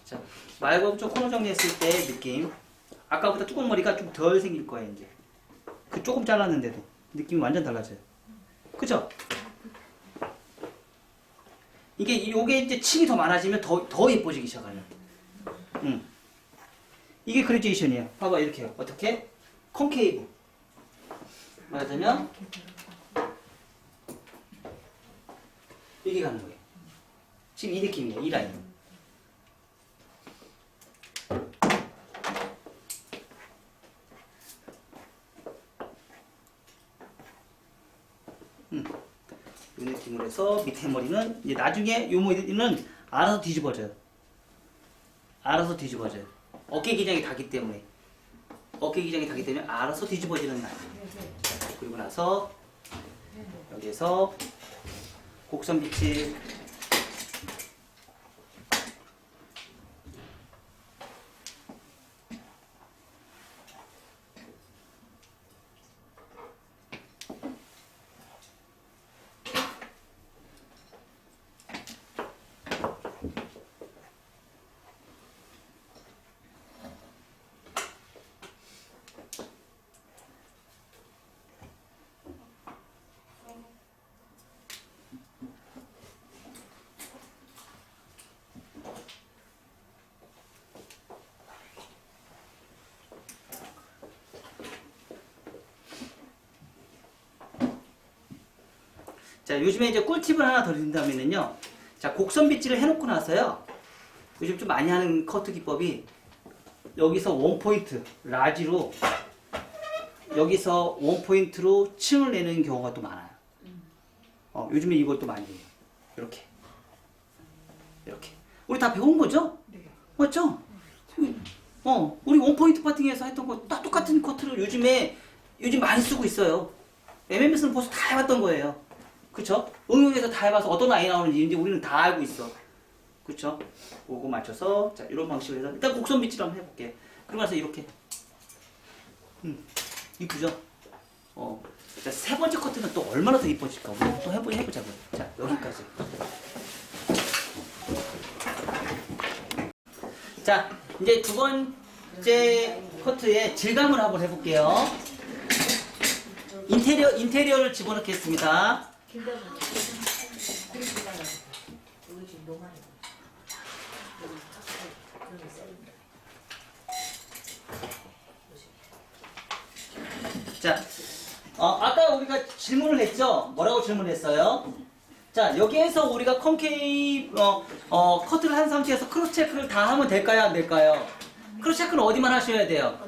자, 말발굽정 코너 정리했을 때 느낌. 아까보다 뚜껑머리가 좀 덜 생길 거예요, 이제. 조금 잘랐는데도 느낌이 완전 달라져요. 그쵸? 요게 이제 층이 더 많아지면 더 예뻐지기 시작하네요. 이게 그레듀에이션이에요. 봐봐, 이렇게 해요. 어떻게? 콘케이브. 말하자면 이게 가는 거예요. 지금 이 느낌이에요. 이 라인. 이 느낌으로 해서 밑에 머리는 이제 나중에 요 머리는 알아서 뒤집어져요. 알아서 뒤집어져요. 어깨 기장이 닿기 때문에. 어깨 기장이 닿기 때문에 알아서 뒤집어지는 날. 그리고 나서 여기에서 곡선 비치. 자, 요즘에 이제 꿀팁을 하나 더 드린다면요. 자, 곡선 빗질을 해놓고 나서요. 요즘 좀 많이 하는 커트 기법이 여기서 원포인트, 라지로 여기서 원포인트로 층을 내는 경우가 또 많아요. 요즘에 이것도 많이 해요. 이렇게. 이렇게. 우리 다 배운 거죠? 네. 맞죠? 우리 원포인트 파팅에서 했던 거 딱 똑같은 커트를 요즘 많이 쓰고 있어요. MMS는 벌써 다 해봤던 거예요. 그쵸? 응용해서 다 해봐서 어떤 라인이 나오는지 이제 우리는 다 알고 있어. 그쵸? 그거 맞춰서, 자, 이런 방식으로 해서, 일단 곡선 빗질 한번 해볼게. 그러고 나서 이렇게. 이쁘죠? 자, 세 번째 커트는 또 얼마나 더 이뻐질까? 우리 또 해보자고요. 자, 여기까지. 자, 이제 두 번째 커트의 질감을 한번 해볼게요. 인테리어를 집어넣겠습니다. 자, 아까 우리가 질문을 했죠? 뭐라고 질문했어요? 자, 여기에서 우리가 컨케이브 커트를 한 상태에서 크로스 체크를 다 하면 될까요? 안 될까요? 크로스 체크는 어디만 하셔야 돼요?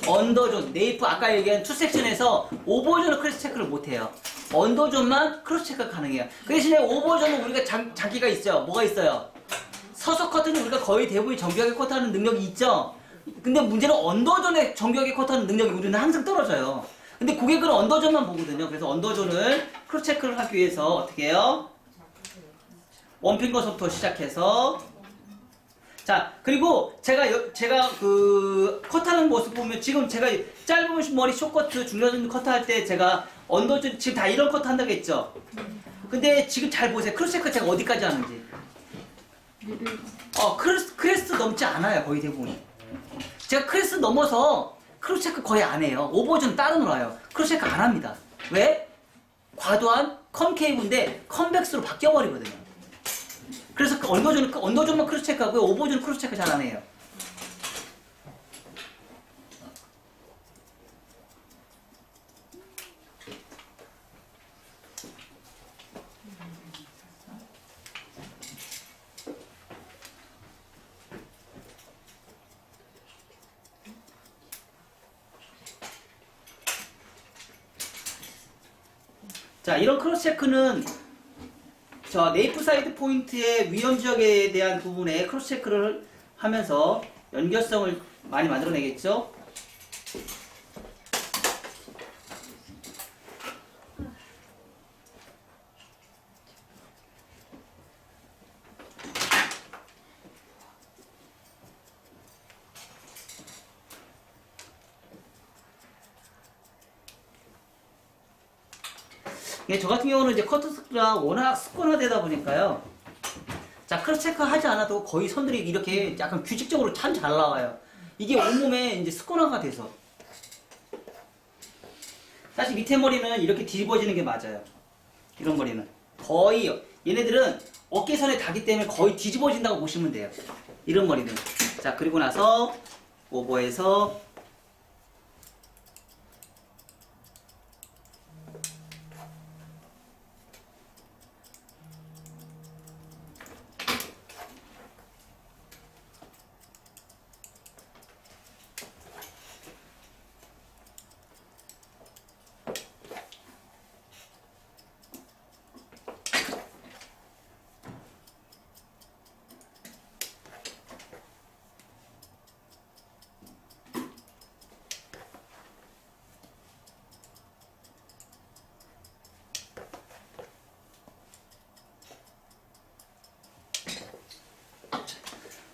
언더존, 네이프 아까 얘기한 투 섹션에서 오버존은 크로스 체크를 못해요. 언더존만 크로스 체크가 가능해요. 그 대신에 오버존은 우리가 장기가 있죠. 뭐가 있어요? 서서 커트는 우리가 거의 대부분 정교하게 커트하는 능력이 있죠. 근데 문제는 언더존에 정교하게 커트하는 능력이 우리는 항상 떨어져요. 근데 고객은 언더존만 보거든요. 그래서 언더존을 크로스 체크를 하기 위해서 어떻게 해요? 원핑거서부터 시작해서, 자, 그리고 제가 그 커트하는 모습 보면 지금 제가 짧은 머리 숏커트, 중간 커트할 때 제가 언더존 지금 다 이런 커트 한다고 했죠. 근데 지금 잘 보세요. 크로스 체크 제가 어디까지 하는지. 크레스트 넘지 않아요. 거의 대부분이. 제가 크레스트 넘어서 크로스 체크 거의 안 해요. 오버존 따로 놀아요. 크로스 체크 안 합니다. 왜? 과도한 컨케이브인데 컨벡스로 바뀌어버리거든요. 그래서 그 언더존만 크로스 체크하고요. 오버존 크로스 체크 잘 안 해요. 자, 이런 크로스 체크는 저 네이프 사이드 포인트의 위험 지역에 대한 부분에 크로스 체크를 하면서 연결성을 많이 만들어내겠죠. 저 같은 경우는 이제 커트가 워낙 습관화되다 보니까요. 자, 크로스 체크 하지 않아도 거의 선들이 이렇게 약간 규칙적으로 참 잘 나와요. 이게 온몸에 이제 습관화가 돼서. 사실 밑에 머리는 이렇게 뒤집어지는 게 맞아요. 이런 머리는. 거의, 얘네들은 어깨선에 닿기 때문에 거의 뒤집어진다고 보시면 돼요. 이런 머리는. 자, 그리고 나서 오버해서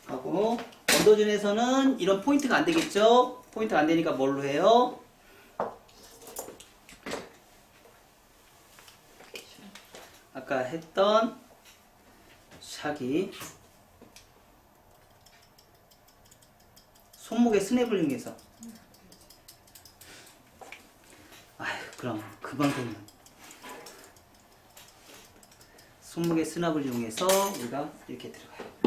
하고, 언더존에서는 이런 포인트가 안 되겠죠? 포인트가 안 되니까 뭘로 해요? 아까 했던 샤기 손목에 스냅을 이용해서. 아휴, 그럼 금방 되면 손목에 스냅을 이용해서 우리가 이렇게 들어가요.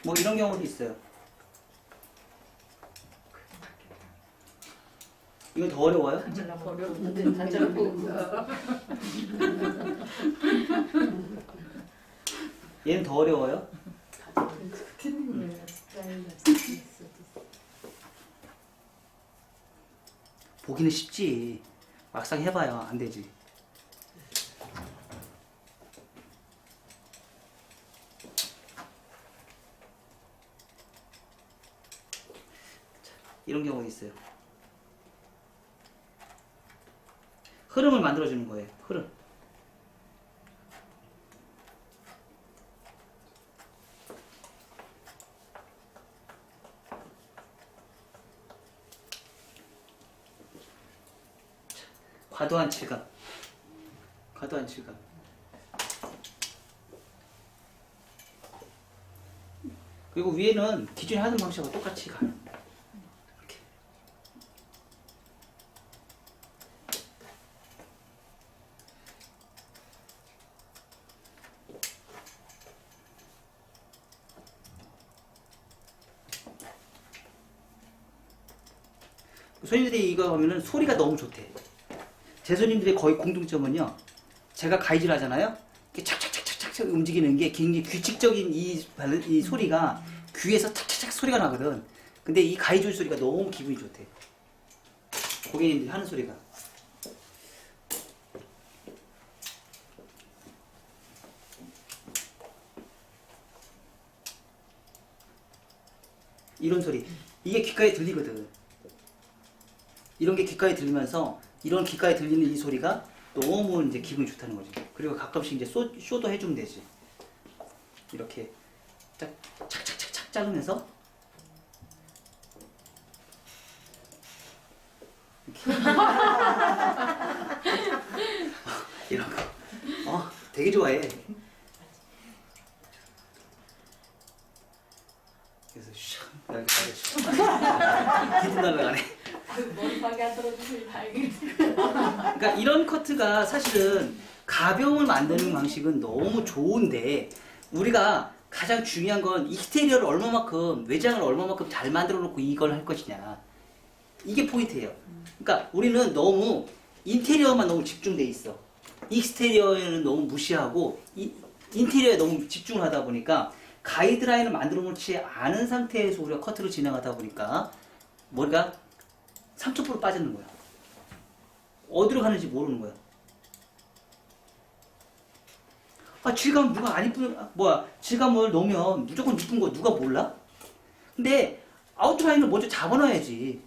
뭐 이런 경우도 있어요. 이건 더 어려워요? 어려운데 단절하고 얘는 더 어려워요? 보기는 쉽지. 막상 해봐야 안 되지. 이런 경우가 있어요. 흐름을 만들어주는 거예요. 흐름. 과도한 질감. 과도한 질감. 그리고 위에는 기존에 하던 방식하고 똑같이 가요. 이렇게. 손님들이 이거 하면은 소리가 너무 좋대. 제 손님들의 거의 공통점은요, 제가 가이드를 하잖아요. 이렇게 착착착착착 움직이는 게 굉장히 규칙적인 이 소리가 귀에서 착착착 소리가 나거든. 근데 이 가이드 소리가 너무 기분이 좋대. 고객님들이 하는 소리가. 이런 소리. 이게 귓가에 들리거든. 이런 게 귓가에 들리면서 이런 귓가에 들리는 이 소리가 너무 이제 기분이 좋다는 거지. 그리고 가끔씩 이제 쇼도 해주면 되지. 이렇게 착착착착 자르면서 이런 거. 되게 좋아해. 그래서 샥 이렇게 기분 날라가네. 머리박이 안 떨어지면 다행이지. 그러니까 이런 커트가 사실은 가벼움을 만드는 방식은 너무 좋은데, 우리가 가장 중요한 건 익스테리어를 얼마만큼, 외장을 얼마만큼 잘 만들어 놓고 이걸 할 것이냐. 이게 포인트예요. 그러니까 우리는 너무 인테리어만 너무 집중돼 있어. 익스테리어에는 너무 무시하고 인테리어에 너무 집중을 하다 보니까 가이드라인을 만들어 놓지 않은 상태에서 우리가 커트를 진행하다 보니까 머리가 30% 빠지는 거야. 어디로 가는지 모르는 거야. 질감 누가 안 이쁜, 질감을 넣으면 무조건 이쁜 거 누가 몰라? 근데 아웃라인을 먼저 잡아놔야지.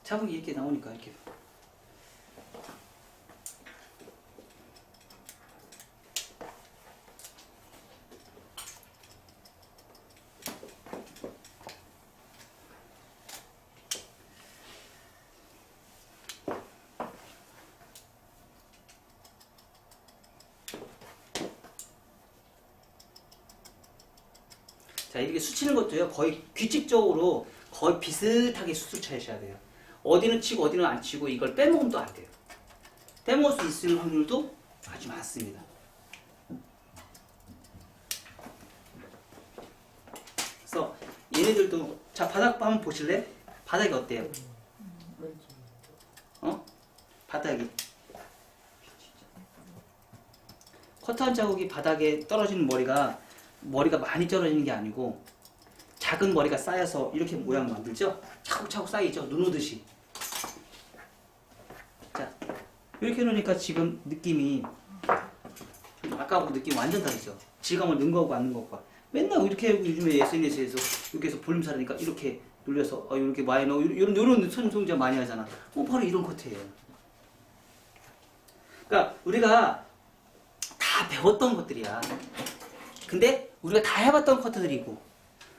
잡은 게 이렇게 나오니까 이렇게. 자, 이렇게 수치는 것도요, 거의 규칙적으로 거의 비슷하게 수술 차셔야 돼요. 어디는 치고 어디는 안 치고 이걸 빼먹으면 또 안 돼요. 빼먹을 수 있을 확률도 아주 많습니다. 그래서 얘네들도, 자, 바닥 한번 보실래? 바닥이 어때요? 바닥이. 커트한 자국이 바닥에 떨어지는 머리가 많이 떨어지는 게 아니고 작은 머리가 쌓여서 이렇게 모양 만들죠? 차곡차곡 쌓이죠? 눈 오듯이. 자, 이렇게 해놓으니까 지금 느낌이, 아까하고 느낌이 완전 다르죠? 질감을 넣은 거하고 안 넣은 거과. 맨날 이렇게 요즘에 SNS에서 이렇게 해서 볼륨 사라니까 이렇게 눌려서 이렇게 많이 넣어, 이런 손동작 많이 하잖아. 바로 이런 커트예요. 그러니까 우리가 다 배웠던 것들이야. 근데 우리가 다 해봤던 커트들이고,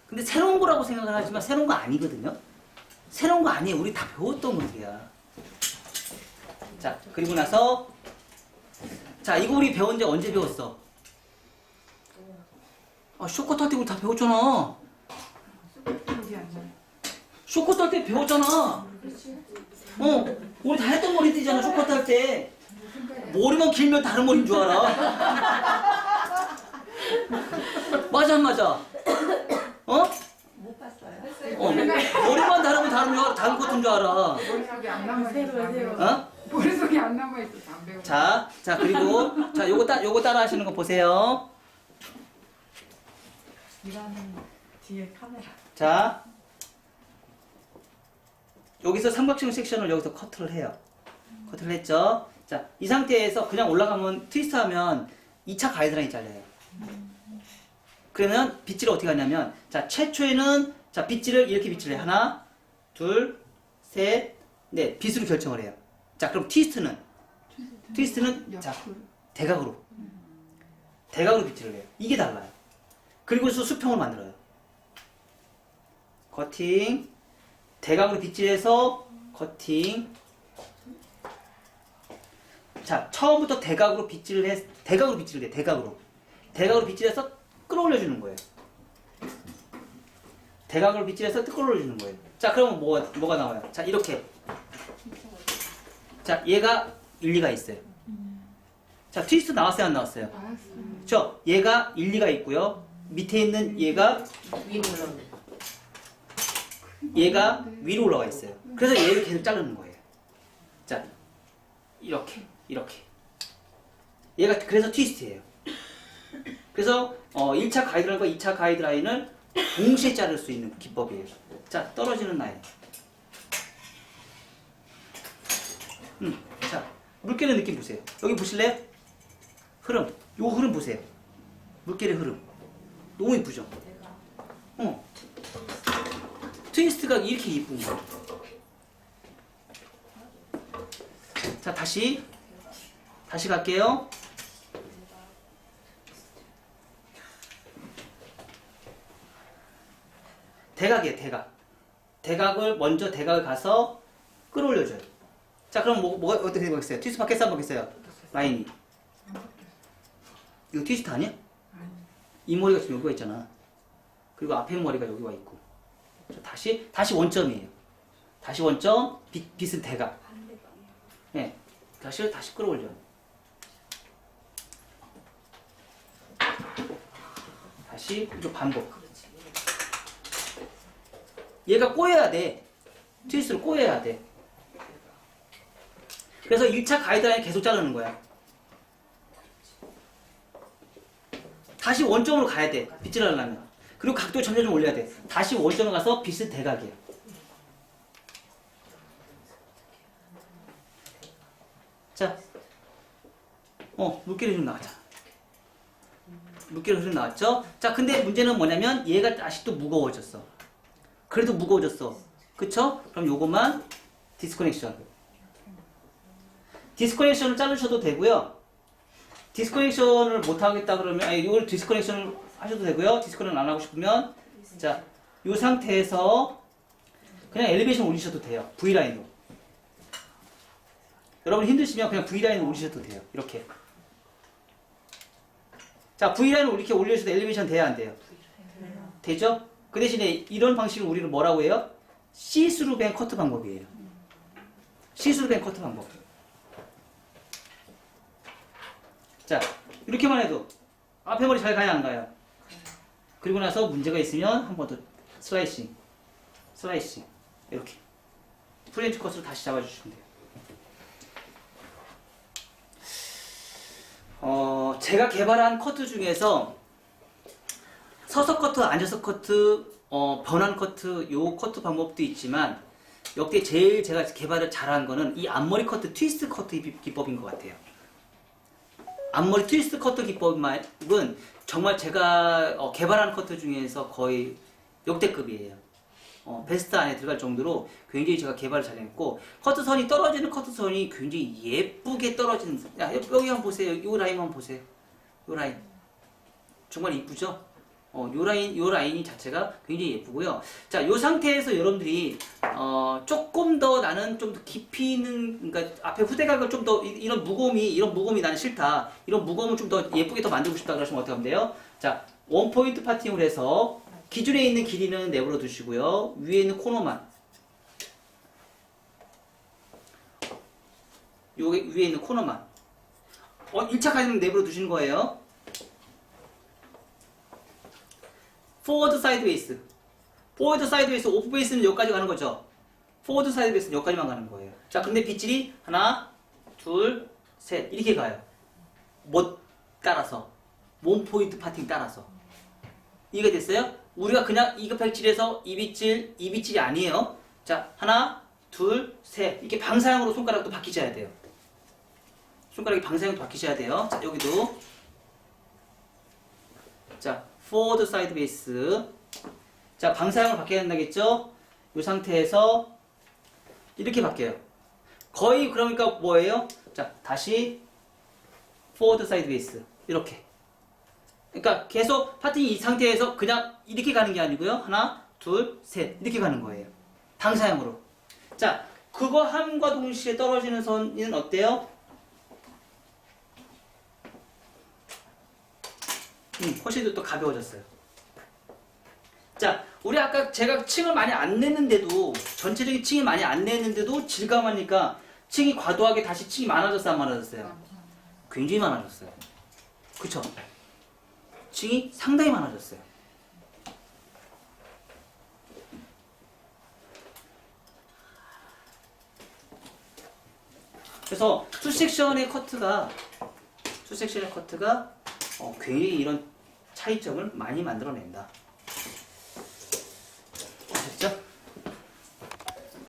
근데 새로운 거라고 생각을 하지만 새로운 거 아니거든요. 새로운 거 아니에요. 우리 다 배웠던 것들이야. 자, 그리고 나서, 자, 이거 우리 배운 지 언제 배웠어? 쇼커트 할 때 우리 다 배웠잖아. 쇼커트 할 때 배웠잖아. 우리 다 했던 머리들이잖아. 쇼커트 할 때. 머리만 길면 다른 머리인 줄 알아. 맞아 안 맞아? 못 봤어요. 머리만 다르면 다른 커트인 줄 알아. 머릿속에 안 남아있어. 새로. 어? 머릿속에 안 남아있어. 안 배워. 자, 그리고 자, 요거 따라 하시는 거 보세요. 일하는 뒤에 카메라. 자, 여기서 삼각형 섹션을 여기서 커트를 해요. 커트를 했죠? 자, 이 상태에서 그냥 올라가면 트위스트 하면 2차 가이드라인이 잘려요. 그러면 빗질을 어떻게 하냐면, 자, 최초에는, 자, 빗질을 이렇게 빗질을 해요. 하나, 둘, 셋, 넷. 빗으로 결정을 해요. 자, 그럼 트위스트는, 자, 대각으로. 대각으로 빗질을 해요. 이게 달라요. 그리고서 수평을 만들어요. 커팅, 대각으로 빗질해서 커팅. 자, 처음부터 대각으로 빗질을 해, 대각으로 빗질을 해, 대각으로. 대각으로 빗질해서 끌어올려주는 거예요. 대각으로 빗질해서 끌어올려주는 거예요. 자, 그러면 뭐가 나와요? 자, 이렇게. 자, 얘가 일리가 있어요. 자, 트위스트 나왔어요, 안 나왔어요? 알았어요. 그쵸? 얘가 일리가 있고요. 밑에 있는 얘가 위로 올라오네. 얘가 위로 올라가 있어요. 그래서 얘를 계속 자르는 거예요. 자, 이렇게. 얘가 그래서 트위스트예요. 그래서 1차 가이드라인과 2차 가이드라인을 동시에 자를 수 있는 기법이에요. 자, 떨어지는 라인. 자, 물결의 느낌 보세요. 여기 보실래요? 흐름. 요 흐름 보세요. 물결의 흐름. 너무 이쁘죠? 트위스트가 이렇게 이쁜 거예요. 자, 다시 갈게요. 대각이에요, 대각. 먼저 대각을 가서 끌어올려줘요. 자, 그럼 뭐가 어떻게 되겠어요? 트위스트 바뀌었어, 안 바뀌었어요? 라인이. 이거 트위스트 아니야? 이 머리가 지금 여기가 있잖아. 그리고 앞에 머리가 여기 와 있고. 자, 다시 원점이에요. 다시 원점, 빗은 대각. 네, 다시 끌어올려. 다시 이거 반복. 얘가 꼬여야 돼. 트위스트를 꼬여야 돼. 그래서 1차 가이드라인 계속 자르는 거야. 다시 원점으로 가야 돼. 빗질 하려면. 그리고 각도 점점 올려야 돼. 다시 원점으로 가서 빗은 대각이야. 자, 물결이 좀 나왔잖아. 물결이 좀 나왔죠? 자, 근데 문제는 뭐냐면 얘가 아직도 무거워졌어. 그래도 무거워졌어. 그쵸? 그럼 요것만 디스커넥션. 디스커넥션을 자르셔도 되고요. 디스커넥션을 못하겠다 그러면, 이걸 디스커넥션을 하셔도 되고요. 디스커넥션 안 하고 싶으면, 자, 요 상태에서 그냥 엘리베이션 올리셔도 돼요. V라인으로. 여러분 힘드시면 그냥 V라인으로 올리셔도 돼요. 이렇게. 자, V라인으로 이렇게 올려주셔도 엘리베이션 돼야 안 돼요? 되죠? 그 대신에 이런 방식을 우리는 뭐라고 해요? 시스루 뱅 커트 방법이에요. 시스루 뱅 커트 방법. 자, 이렇게만 해도 앞에 머리 잘 가야 안 가요? 그리고 나서 문제가 있으면 한 번 더 슬라이싱 이렇게 프렌치 컷으로 다시 잡아주시면 돼요. 제가 개발한 커트 중에서 서서 커트, 앉아서 커트, 변환 커트, 요 커트 방법도 있지만 역대 제일 제가 개발을 잘한 거는 이 앞머리 커트, 트위스트 커트 기법인 것 같아요. 앞머리 트위스트 커트 기법은 정말 제가 개발한 커트 중에서 거의 역대급이에요. 베스트 안에 들어갈 정도로 굉장히 제가 개발을 잘했고, 커트선이 떨어지는 커트선이 굉장히 예쁘게 떨어지는, 야, 여기 한번 보세요. 요 라인 한번 보세요. 요 라인. 정말 이쁘죠? 요 라인이 자체가 굉장히 예쁘고요. 자, 요 상태에서 여러분들이, 조금 더 나는 좀 더 깊이 있는, 그러니까 앞에 후대각을 좀 더, 이런 무거움이 나는 싫다. 이런 무거움을 좀 더 예쁘게 더 만들고 싶다 그러시면 어떻게 하면 돼요? 자, 원포인트 파팅을 해서, 기준에 있는 길이는 내버려 두시고요. 위에 있는 코너만. 요게 위에 있는 코너만. 1차 가지는 내버려 두시는 거예요. 포워드 사이드웨이스. 포워드 사이드 베이스, 오프 베이스는 여기까지 가는 거죠. 포워드 사이드 베이스는 여기까지만 가는 거예요. 자, 근데 빗질이 하나, 둘, 셋 이렇게 가요. 뭐 따라서 몸 포인트 파팅 따라서. 이해가 됐어요? 우리가 그냥 이거 빗질해서 이 빗질이 아니에요. 자, 하나, 둘, 셋 이렇게 방향으로 손가락도 바뀌셔야 돼요. 손가락이 방향으로 바뀌셔야 돼요. 자, 여기도 자, forward side base. 자, 방향을 바뀌어야 된다겠죠? 이 상태에서 이렇게 바뀌어요. 거의 그러니까 뭐예요? 자, 다시 forward side base. 이렇게. 그러니까 계속 파팅이 이 상태에서 그냥 이렇게 가는 게 아니고요. 하나, 둘, 셋 이렇게 가는 거예요. 방향으로. 자, 그거 함과 동시에 떨어지는 선은 어때요? 훨씬 더 가벼워졌어요. 자, 우리 아까 제가 층을 많이 안 냈는데도 전체적인 층이 많이 안 냈는데도 질감하니까 층이 과도하게 다시 층이 많아졌어요, 안 많아졌어요? 굉장히 많아졌어요. 그쵸? 층이 상당히 많아졌어요. 그래서 투섹션의 커트가 굉장히 이런 차이점을 많이 만들어낸다.